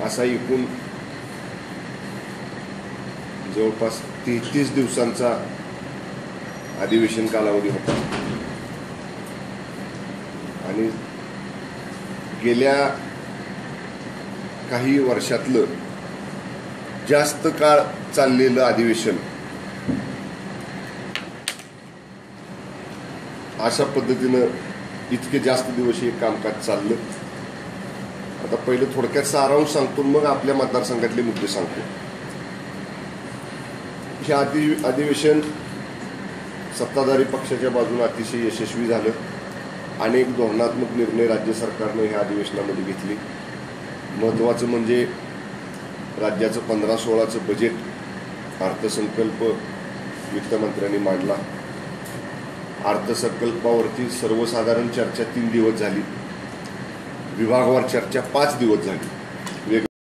असा एकूण जवळपास 33 दिवसांचा अधिवेशन कालावधी होता आणि गेल्या काही वर्षातलं जास्त काळ चाललेलं अधिवेशन अशा पद्धतीनं इतके जास्त दिवस हे कामकाज चाललं. आता पहिलं थोडक्यात सारांश सांगतो, मग आपल्या मतदारसंघातले मुद्दे सांगतो. हे अधिवेशन सत्ताधारी पक्षाच्या बाजूने अतिशय यशस्वी झालं. अनेक धोरणात्मक निर्णय राज्य सरकारनं ह्या अधिवेशनामध्ये घेतले. महत्त्वाचं म्हणजे राज्याचं 15-16चं बजेट अर्थसंकल्प वित्तमंत्र्यांनी मांडला. अर्थसंकल्पावरती सर्वसाधारण चर्चा 3 दिवस झाली, विभागवार चर्चा 5 दिवस झाली.